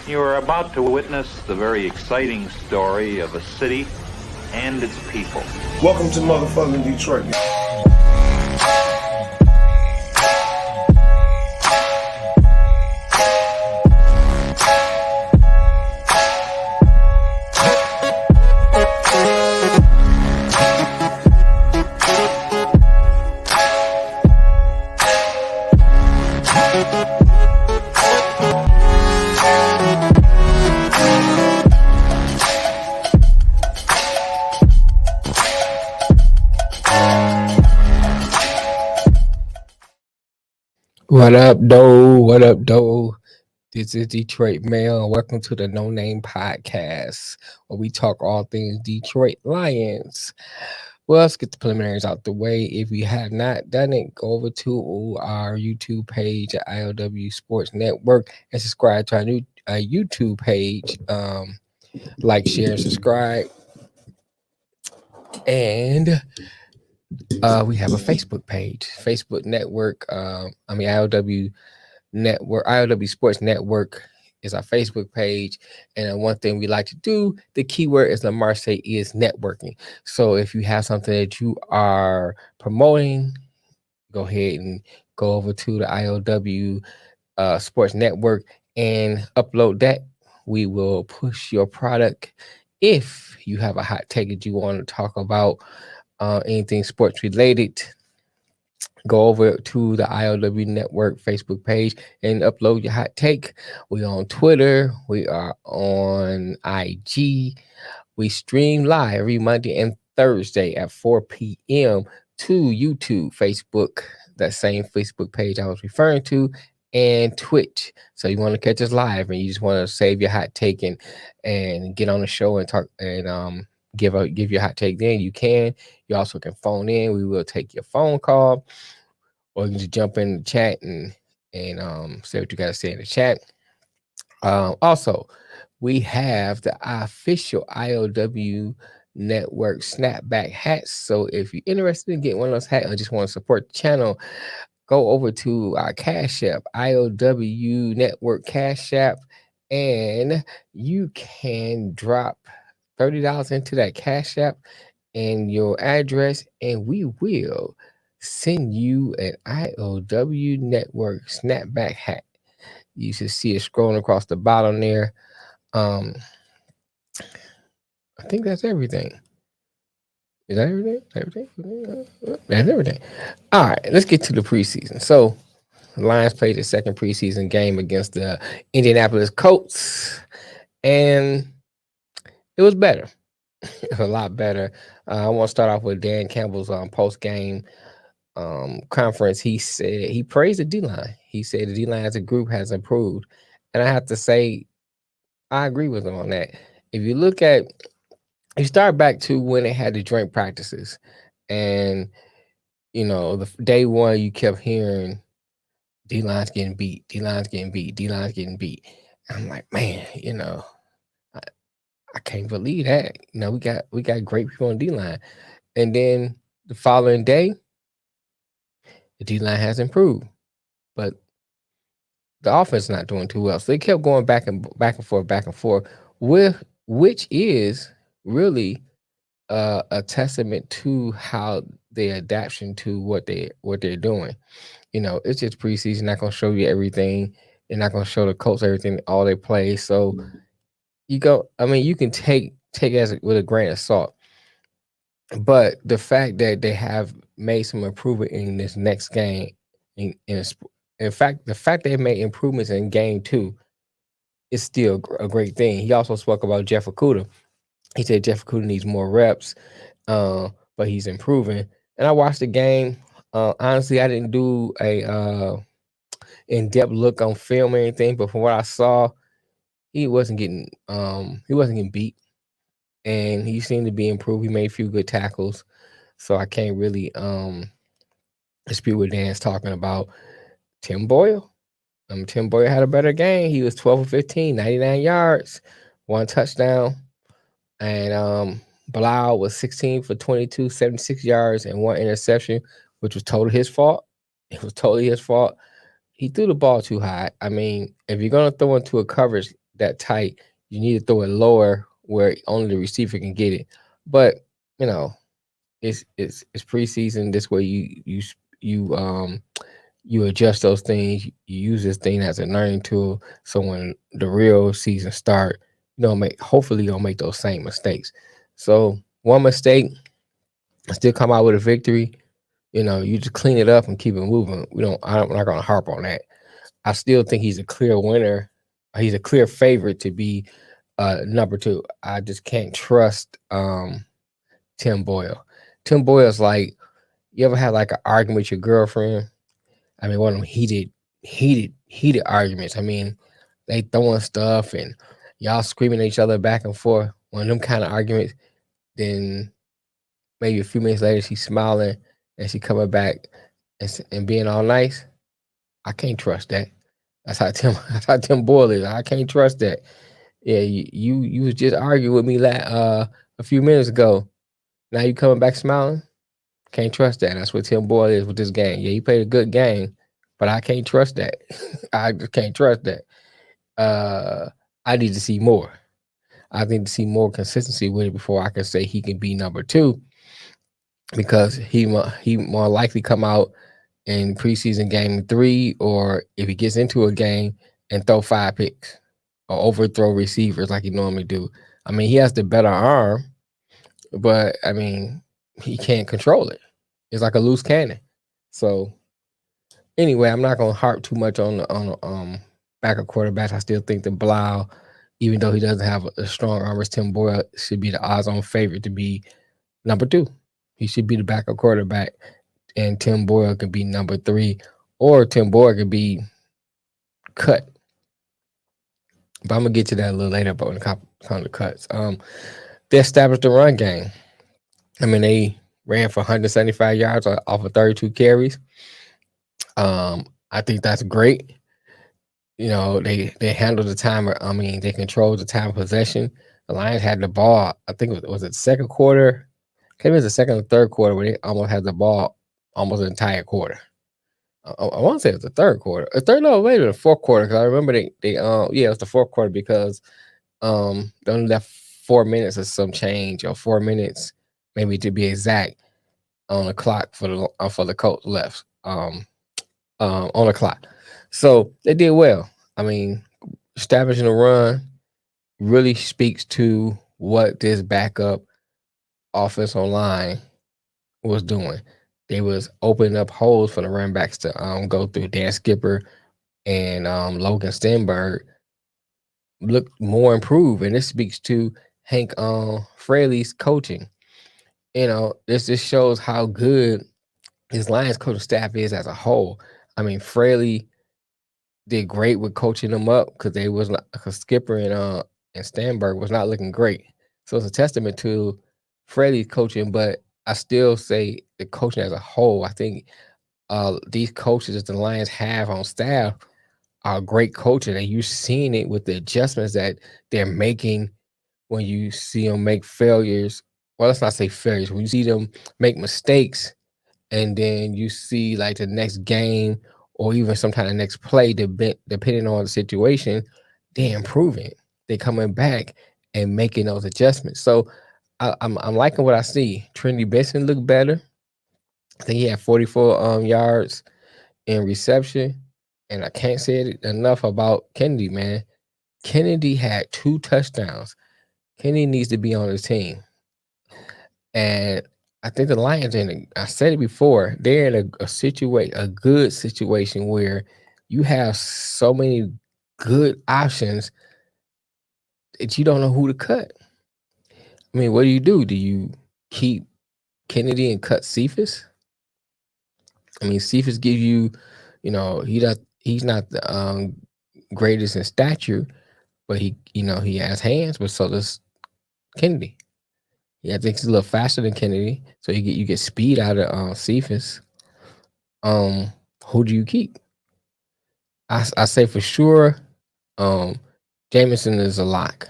You are about to witness the very exciting story of a city and its people. Welcome to motherfucking Detroit. What up, though? What up, though? This is Detroit Mail. Welcome to the No Name Podcast, where we talk all things Detroit Lions. Well, let's get the preliminaries out the way. If you have not done it, go over to our YouTube page at ILW Sports Network and subscribe to our new YouTube page. Like, share, and subscribe. And we have a Facebook page, Facebook Network. ILW Network, ILW Sports Network is our Facebook page. And one thing we like to do, the keyword, as Lamar say, is networking. So if you have something that you are promoting, go ahead and go over to the ILW Sports Network and upload that. We will push your product. If you have a hot take that you want to talk about, anything sports related, go over to the ILW Network Facebook page and upload your hot take. We on Twitter. We are on IG. We stream live every Monday and Thursday at 4 p.m. to YouTube, Facebook, that same Facebook page I was referring to, and Twitch. So you want to catch us live and you just want to save your hot take and get on the show and talk and give your hot take, then you can. You also can phone in. We will take your phone call, or you can just jump in the chat and say what you got to say in the chat. Also, we have the official ILW Network snapback hats. So if you're interested in getting one of those hats or just want to support the channel, go over to our Cash App, ILW Network Cash App, and you can drop $30 into that Cash App and your address, and we will send you an ILW Network snapback hat. You should see it scrolling across the bottom there. I think that's everything. Is that everything? That's everything. All right, let's get to the preseason. So, the Lions played the second preseason game against the Indianapolis Colts, and it was better. A lot better. I want to start off with Dan Campbell's post-game conference. He said he praised the D-line. He said the D-line as a group has improved. And I have to say, I agree with him on that. If you start back to when they had the joint practices, and the day one you kept hearing D-line's getting beat, D-line's getting beat, D-line's getting beat. I'm like, man, I can't believe that. We got great people on D-line. And then the following day, the D-line has improved. But the offense is not doing too well. So they kept going back and forth, which is really a testament to how their adaptation to what they're doing. It's just preseason, not gonna show you everything. They're not gonna show the Colts everything, all they play. So you can take it with a grain of salt. But the fact that they have made some improvement in this next game, in fact, the fact they made improvements in game 2 is still a great thing. He also spoke about Jeff Okudah. He said Jeff Okudah needs more reps, but he's improving. And I watched the game. Honestly, I didn't do a in-depth look on film or anything, but from what I saw, he wasn't getting beat, and he seemed to be improved. He made a few good tackles, so I can't really dispute what Dan's talking about. Tim Boyle. Tim Boyle had a better game. He was 12 for 15, 99 yards, 1 touchdown. And Blau was 16 for 22, 76 yards, and 1 interception, which was totally his fault. It was totally his fault. He threw the ball too high. I mean, if you're going to throw into a coverage that tight. You need to throw it lower where only the receiver can get it. But you know, it's preseason. This way you you adjust those things. You use this thing as a learning tool. So when the real season start, hopefully you don't make those same mistakes. So one mistake, still come out with a victory. You just clean it up and keep it moving. I'm not gonna harp on that. I still think he's a clear winner. He's a clear favorite to be number two. I just can't trust Tim Boyle. Tim Boyle's like, you ever had like an argument with your girlfriend? I mean, one of them heated arguments. I mean, they throwing stuff and y'all screaming at each other back and forth. One of them kind of arguments. Then maybe a few minutes later, she's smiling and she coming back and being all nice. I can't trust that. That's how Tim Boyle is. I can't trust that. Yeah, you was just arguing with me a few minutes ago. Now you coming back smiling? Can't trust that. That's what Tim Boyle is with this game. Yeah, he played a good game, but I can't trust that. I just can't trust that. I need to see more. I need to see more consistency with it before I can say he can be number two, because he more likely come out in preseason game 3, or if he gets into a game and throw 5 picks or overthrow receivers like he normally do. I mean, he has the better arm, but I mean, he can't control it. It's like a loose cannon. So anyway, I'm not gonna harp too much on the backup quarterbacks. I still think that Blau, even though he doesn't have a strong arm as Tim Boyle, should be the odds-on favorite to be number 2. He should be the backup quarterback, and Tim Boyle could be number 3, or Tim Boyle could be cut. But I'm gonna get to that a little later about when it comes to cuts. They established the run game. I mean, they ran for 175 yards off of 32 carries. I think that's great. They handled the time. I mean, they controlled the time of possession. The Lions had the ball. I think was it second quarter? Maybe it was the second or third quarter where they almost had the ball almost the entire quarter. I want to say it was the third quarter. No, maybe the fourth quarter, because I remember it was the fourth quarter, because they only left 4 minutes or some change, or 4 minutes maybe to be exact, on the clock for the Colts left on the clock. So they did well. I mean, establishing a run really speaks to what this backup offensive line was doing. They was opening up holes for the running backs to go through. Dan Skipper and Logan Stenberg looked more improved, and this speaks to Hank Fraley's coaching. This just shows how good his Lions coaching staff is as a whole. I mean, Fraley did great with coaching them up, because they was not, because Skipper and Stenberg was not looking great. So it's a testament to Fraley's coaching, but I still say the coaching as a whole. I think these coaches that the Lions have on staff are great coaching, and you've seen it with the adjustments that they're making when you see them make failures. Well, let's not say failures. When you see them make mistakes, and then you see like the next game or even sometimes the next play, depending on the situation, they're improving. They're coming back and making those adjustments. So I'm liking what I see. Trinity Benson looked better. I think he had 44 yards in reception. And I can't say it enough about Kennedy, man. Kennedy had 2 touchdowns. Kennedy needs to be on his team. And I think the Lions I said it before, they're in a good situation where you have so many good options that you don't know who to cut. I mean, what do you do? Do you keep Kennedy and cut Cephas? I mean, Cephas gives you, he's not the greatest in stature, but he has hands, but so does Kennedy. Yeah, I think he's a little faster than Kennedy, so you get speed out of Cephas. Who do you keep? I say for sure, Jameson is a lock.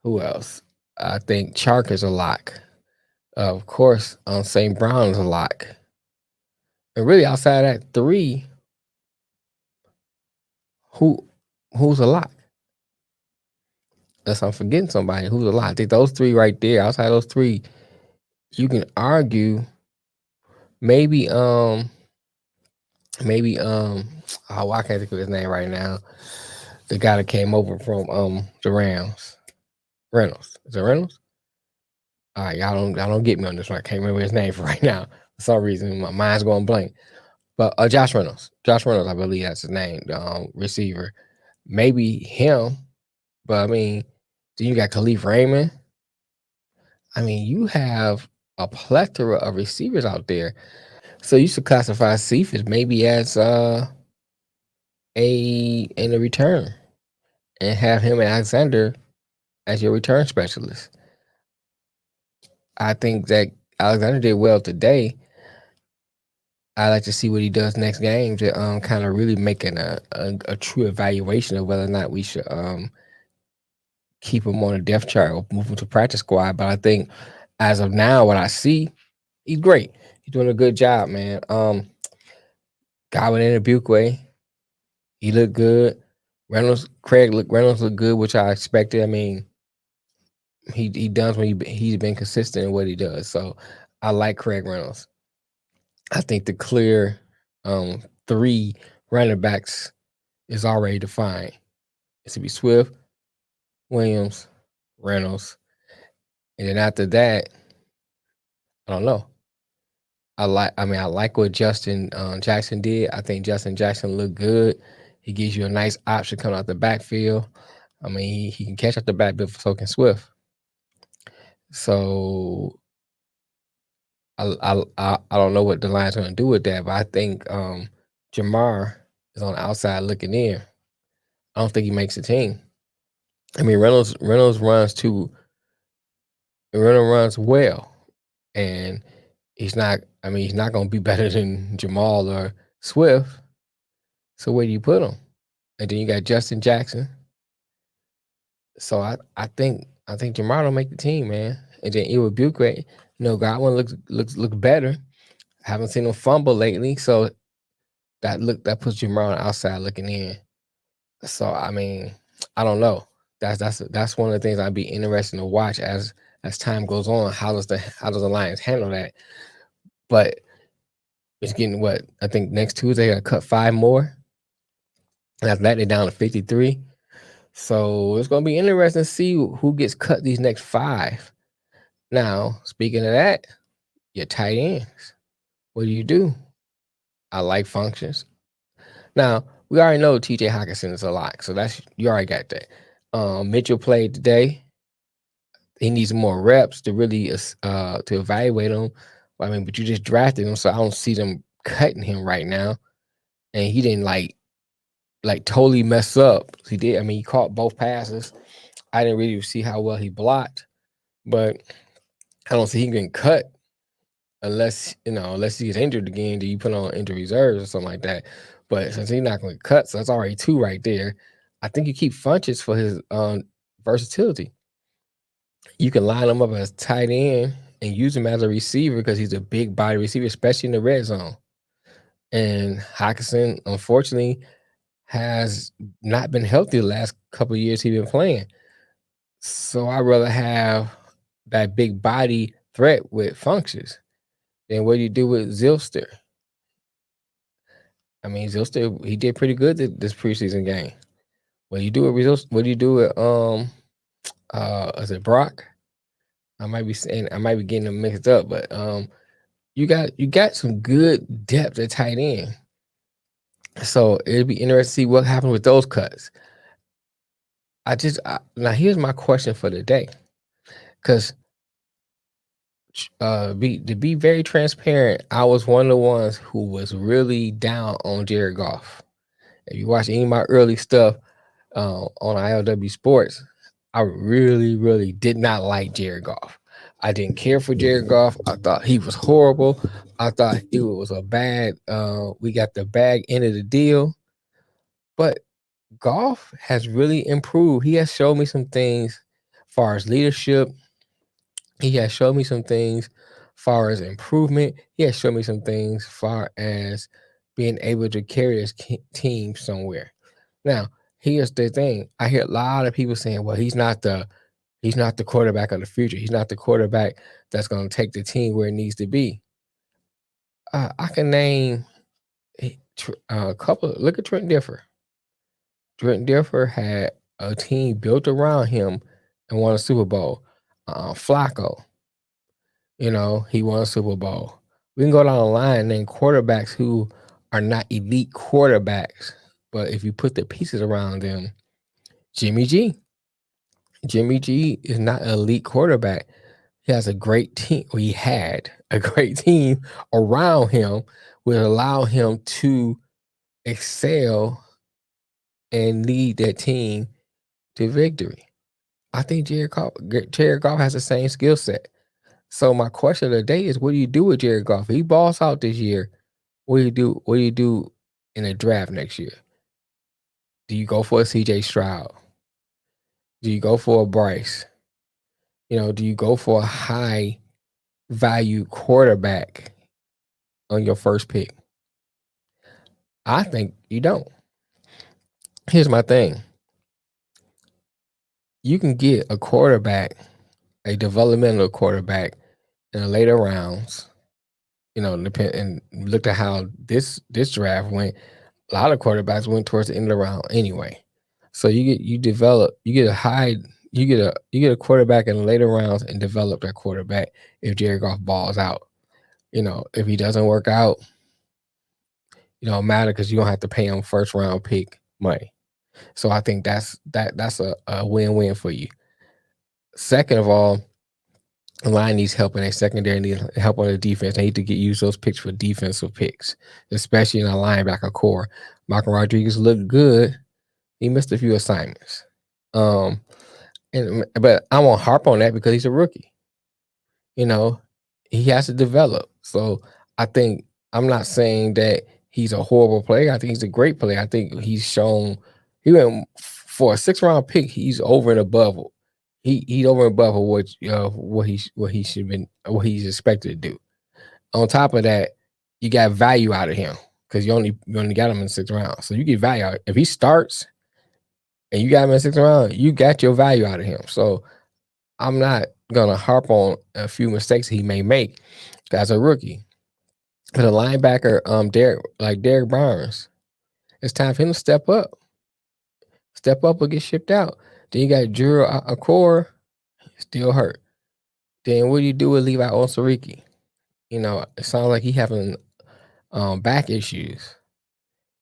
Who else? I think Chark is a lock. Of course, St. Brown is a lock. And really, outside of that 3, who's a lock? unless I'm forgetting somebody who's a lot. I think those three right there, outside those three, you can argue maybe oh, I can't think of his name right now. The guy that came over from the Rams. Reynolds. Is it Reynolds? All right, y'all don't get me on this one. I can't remember his name for right now. For some reason, my mind's going blank. But Josh Reynolds. Josh Reynolds, I believe that's his name, the receiver. Maybe him, but I mean, then you got Khalif Raymond. I mean, you have a plethora of receivers out there. So you should classify Cephas maybe as in a return and have him and Alexander as your return specialist. I think that Alexander did well today. I like to see what he does next game to kind of really making a true evaluation of whether or not we should keep him on a depth chart or move him to practice squad. But I think as of now, what I see, he's great. He's doing a good job, man. Godwin in Buquay, he looked good. Reynolds looked good, which I expected. I mean, he does when he's been consistent in what he does. So I like Craig Reynolds. I think the clear 3 running backs is already defined. It's to be Swift, Williams, Reynolds, and then after that, I don't know. I like what Justin Jackson did. I think Justin Jackson looked good. He gives you a nice option coming out the backfield. I mean, he can catch out the backfield for so can Swift. So I don't know what the Lions are going to do with that, but I think Jamar is on the outside looking in. I don't think he makes the team. I mean, Reynolds runs well, and he's not. I mean, he's not going to be better than Jamal or Swift. So where do you put him? And then you got Justin Jackson. So I think Jamar will make the team, man. And then Ewa Buquay, Godwin looks better. Haven't seen him fumble lately, so that puts Jamar on the outside looking in. So I mean, I don't know. That's one of the things I'd be interested to watch as time goes on. How does the Lions handle that? But it's getting what I think next Tuesday I cut 5 more. And after that, they're down to 53. So it's gonna be interesting to see who gets cut these next 5. Now, speaking of that, your tight ends. What do you do? I like functions. Now, we already know TJ Hockenson is a lock, so you already got that. Mitchell played today. He needs more reps to really to evaluate him. I mean, but you just drafted him, so I don't see them cutting him right now. And he didn't like totally mess up. He did. I mean, he caught both passes. I didn't really see how well he blocked, but I don't see him getting cut unless he gets injured again. Do you put on injury reserves or something like that? But since he's not going to cut, so that's already 2 right there. I think you keep Funches for his versatility. You can line him up as tight end and use him as a receiver because he's a big body receiver, especially in the red zone. And Hockenson, unfortunately, has not been healthy the last couple of years he's been playing. So I'd rather have that big body threat with Funches. Then what do you do with Zylster? I mean, Zylster, he did pretty good this preseason game. What do you do with Zylster? What do you do with is it Brock? I might be getting them mixed up, but you got some good depth at tight end. So it'd be interesting to see what happened with those cuts. Now here's my question for the day, because to be very transparent, I was one of the ones who was really down on Jared Goff. If you watch any of my early stuff on ILW Sports, I really, really did not like Jared Goff. I didn't care for Jared Goff. I thought he was horrible. I thought it was a bad. We got the bag end of the deal, but Goff has really improved. He has shown me some things as far as leadership. He has shown me some things far as improvement. He has shown me some things far as being able to carry his team somewhere. Now, Here's the thing. I hear a lot of people saying, well, he's not the quarterback of the future. He's not the quarterback that's going to take the team where it needs to be. I can name a couple. Look at Trent Dilfer. Trent Dilfer had a team built around him and won a Super Bowl. Flacco, he won a Super Bowl. We can go down the line and name quarterbacks who are not elite quarterbacks, but if you put the pieces around them, Jimmy G. Jimmy G is not an elite quarterback. He has a great team. He had a great team around him, would allow him to excel and lead that team to victory. I think Jared Goff has the same skill set. So my question of the day is, what do you do with Jared Goff? If he balls out this year, what do you do? What do you do in the draft next year? Do you go for a CJ Stroud? Do you go for a Bryce? Do you go for a high value quarterback on your first pick? I think you don't. Here's my thing. You can get a quarterback, a developmental quarterback in the later rounds. And look at how this draft went. A lot of quarterbacks went towards the end of the round anyway. So you get a quarterback in the later rounds and develop that quarterback if Jared Goff balls out. If he doesn't work out, it don't matter because you don't have to pay him first round pick money. So I think that's a win-win for you. Second of all, the line needs help, and their secondary needs help on the defense. They need to use those picks for defensive picks, especially in a linebacker core. Michael Rodriguez looked good. He missed a few assignments. But I won't harp on that because he's a rookie. He has to develop. So I think I'm not saying that he's a horrible player. I think he's a great player. I think he's shown he went for a 6th round pick. He's over and above. He's over and above what he should been, what he's expected to do. On top of that, you got value out of him because you only got him in the 6th round. So you get value out. If he starts and you got him in the 6th round, you got your value out of him. So I'm not gonna harp on a few mistakes he may make as a rookie. But a linebacker, Derek Barnes, it's time for him to step up. Step up or get shipped out. Then you got Drew Accor, still hurt. Then what do you do with Levi Osariki? It sounds like he having back issues.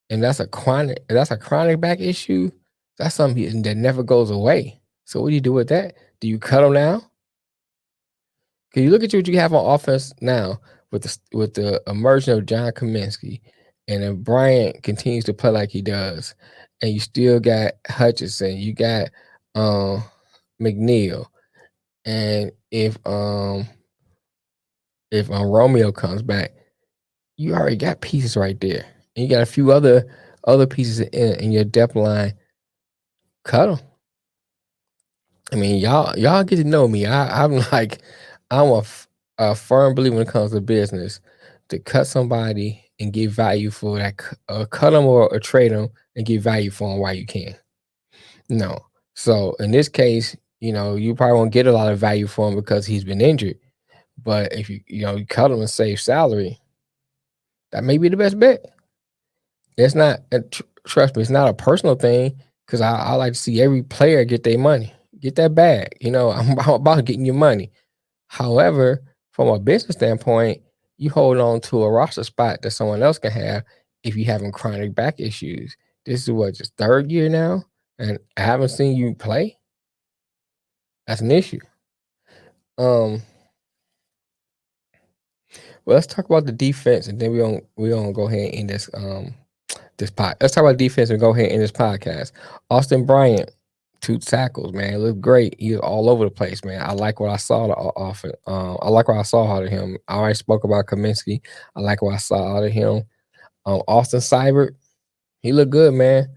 And that's a chronic back issue. That's something that never goes away. So what do you do with that? Do you cut him now? Can you look at what you have on offense now with the immersion of John Kaminsky, and if Bryant continues to play like he does, and you still got Hutchinson, you got McNeil, and if Romeo comes back, you already got pieces right there, and you got a few other pieces in your depth line. Cut them. I mean, y'all get to know me. I'm a firm believer when it comes to business, to cut somebody and get value for that. Cut them or trade them and get value for them while you can. No. So in this case, you probably won't get a lot of value for him because he's been injured. But if you cut him and save salary, that may be the best bet. It's not. Trust me, it's not a personal thing because I like to see every player get their money, get that bag. I'm about getting your money. However, from a business standpoint, you hold on to a roster spot that someone else can have if you're having chronic back issues. This is just 3rd year now, and I haven't seen you play. That's an issue. Well, let's talk about the defense, and then we gonna go ahead and end this pod. Let's talk about defense and go ahead and end this podcast. Austin Bryant, 2 tackles, man. It looked great. He was all over the place, man. I like what I saw I like what I saw out of him. I already spoke about Kaminsky. I like what I saw out of him. Austin Seibert, he looked good, man.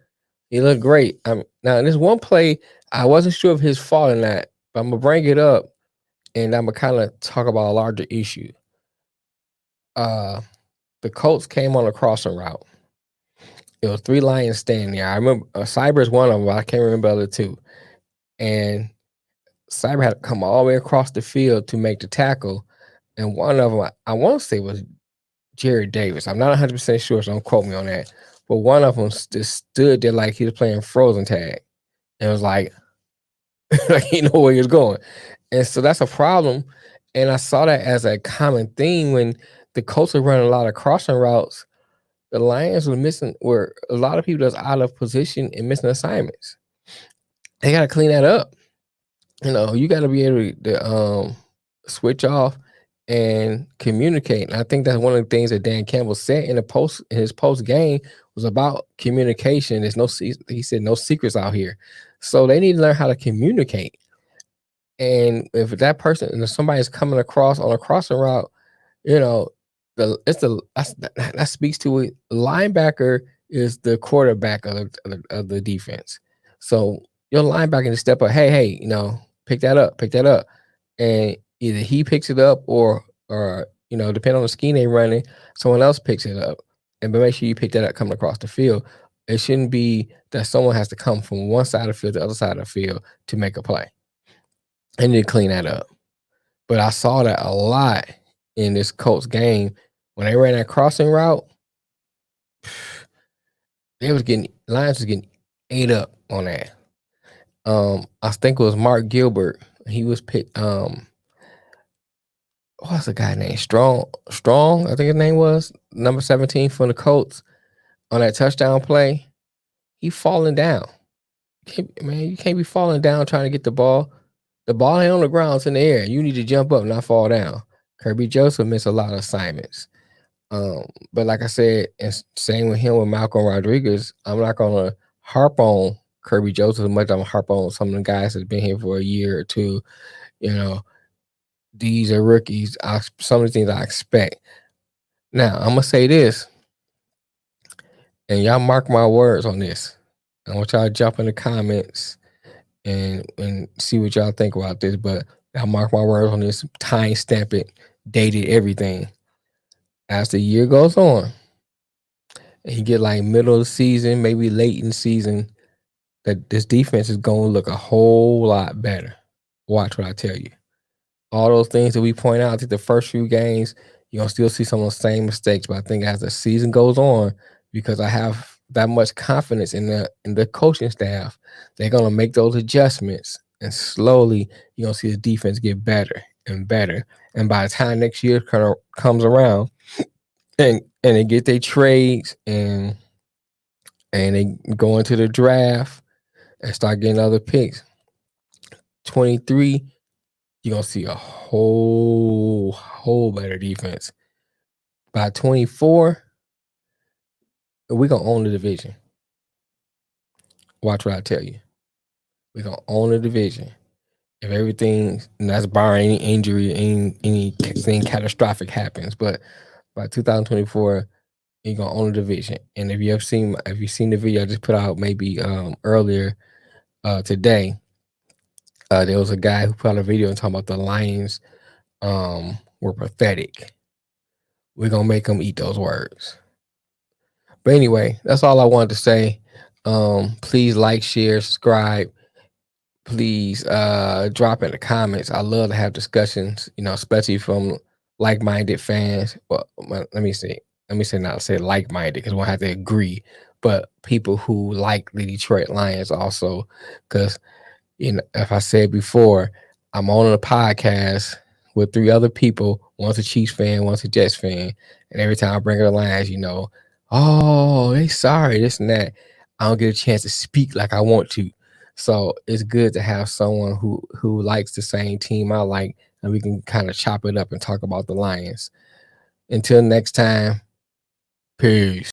He looked great. Now, in this one play, I wasn't sure of his fault in that, but I'm gonna bring it up, and I'm gonna kind of talk about a larger issue. The Colts came on a crossing route. It was 3 Lions standing there. I remember Cyber is one of them, but I can't remember the other 2. And Cyber had to come all the way across the field to make the tackle. And one of them, I want to say was Jerry Davis. I'm not 100% sure, so don't quote me on that. But one of them just stood there like he was playing frozen tag. And it was like, like he know where he was going. And so that's a problem. And I saw that as a common theme when the Colts are running a lot of crossing routes. The Lions were a lot of people that's out of position and missing assignments. They got to clean that up. You got to be able to switch off and communicate. And I think that's one of the things that Dan Campbell said in his post game was about communication. He said no secrets out here. So they need to learn how to communicate. And if that person and if somebody's coming across on a crossing route, that speaks to it. Linebacker is the quarterback of the defense. So your linebacker can step up. Hey, pick that up, and either he picks it up or depending on the scheme they running, someone else picks it up. But make sure you pick that up coming across the field. It shouldn't be that someone has to come from one side of the field to the other side of the field to make a play. And you clean that up. But I saw that a lot in this Colts game when they ran that crossing route. Lions was getting ate up on that. I think it was Mark Gilbert. He was picked. What's the guy named Strong? I think his name was number 17 for the Colts on that touchdown play. He falling down. You can't be falling down trying to get the ball. The ball ain't on the ground; it's in the air. You need to jump up, not fall down. Kirby Joseph missed a lot of assignments. But like I said, and same with him with Malcolm Rodriguez, I'm not gonna harp on Kirby Joseph as much as I'm gonna harp on some of the guys that's been here for a year or two. These are rookies. Some of the things I expect. Now, I'm gonna say this, and y'all mark my words on this. I want y'all to jump in the comments and see what y'all think about this, but I'll mark my words on this, time stamp it, date it, everything. As the year goes on, and you get like middle of the season, maybe late in the season, that this defense is going to look a whole lot better. Watch what I tell you. All those things that we point out, I think the first few games, you're going to still see some of the same mistakes, but I think as the season goes on, because I have that much confidence in the coaching staff, they're going to make those adjustments, and slowly you're going to see the defense get better and better. And by the time next year comes around and they get their trades and they go into the draft and start getting other picks, 23, you're going to see a whole better defense. By 24, we're going to own the division. Watch what I tell you. We're going to own the division. If everything, and that's barring any injury, anything catastrophic happens, but by 2024, you're going to own the division. And if you've seen the video I just put out maybe earlier today, there was a guy who put out a video and talking about the Lions were pathetic. We're going to make them eat those words. But anyway, that's all I wanted to say. Please like, share, subscribe. Please drop in the comments. I love to have discussions, especially from like-minded fans. Well, let me say not say like-minded because we'll have to agree, but people who like the Detroit Lions also, because if I said before, I'm on a podcast with 3 other people. One's a Chiefs fan, one's a Jets fan, and every time I bring up the Lions, oh, they sorry, this and that. I don't get a chance to speak like I want to. So it's good to have someone who likes the same team I like, and we can kind of chop it up and talk about the Lions. Until next time, peace.